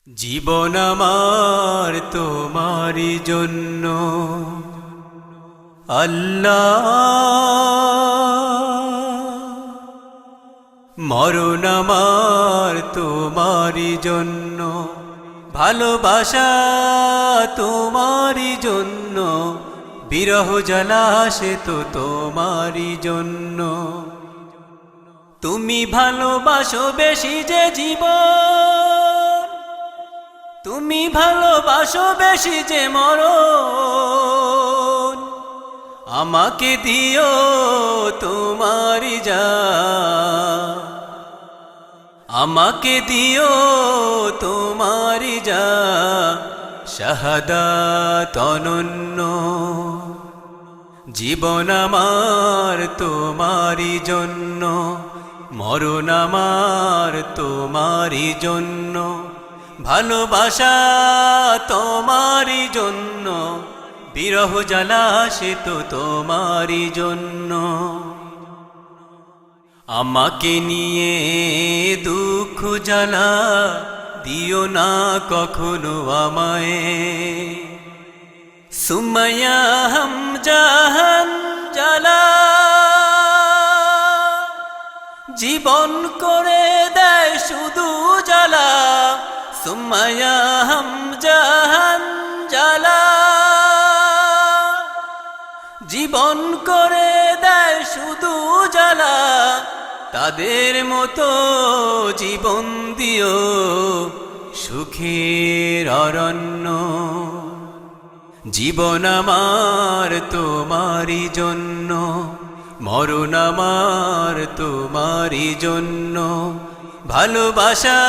জীবন আমার তোমারি জন্য আল্লাহ, মরণ আমার তোমারি জন্য, ভালোবাসা তোমারি জন্য, বিরহ জ্বালা সে তো তোমারি জন্য। তুমি ভালোবাসো বেশি যে জীবন, তুমি ভালোবাসো বেশি যে মরণ, আমাকে দিও তোমারি জান, আমাকে দিও তোমারি জান, শাহাদাত অনন্য। জীবন আমার তোমারি জন্য, মরণ আমার তোমারি জন্য, ভালোবাসা তোমারি জন্য, বিরহ জ্বালা সে তো তোমারি জন্য। আমাকে নিয়ে দুঃখ জ্বালা দিও না কখনো আমায়, সুমাইয়া হাম জাহান জ্বালা জীবন করে দেয় শুধু জ্বালা, সুমাইয়া হাম জাহান জ্বালা জীবন করে দেয় শুধু জ্বালা। তাদের মতো জীবন দিও সুখের অরণ্য। জীবন আমার তোমারি জন্য, মরণ আমার তোমারি জন্য, ভালোবাসা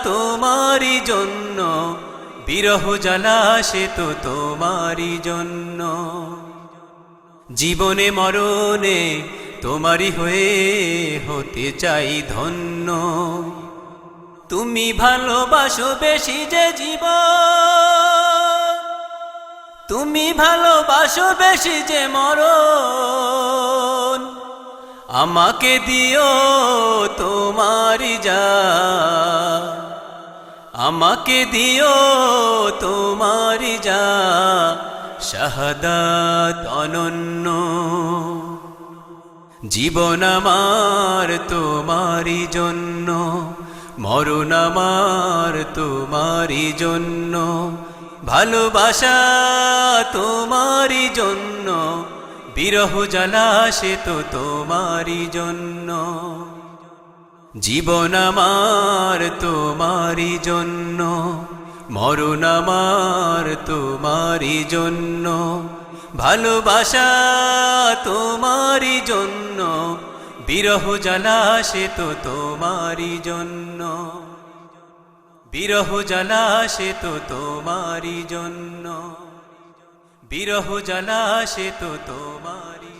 তোমারি জন্য, বিরহ জ্বালা সে তো তোমারি জন্য। জীবনে মরণে তোমারি হয়ে হতে চাই ধন্য। তুমি ভালোবাসো বেশি যে জীবন, তুমি ভালোবাসো বেশি যে মরণ, আমাকে দিও তোমারি জান, আমাকে দিও তোমারি জান, শাহাদাত অনন্য। জীবন আমার তোমারি জন্য, মরণ আমার তোমারি জন্য, ভালোবাসা তোমারি জন্য, বিরহ জ্বালা সে তো তোমারি জন্য। জীবন আমার তোমারি জন্য, মরণ আমার তোমারি জন্য, ভালোবাসা তোমারি জন্য, বিরহ জ্বালা সে তো তোমারি জন্য, বিরহ জ্বালা সে তো তোমারি জন্য, বিরহ জ্বালা সে তো তোমারি।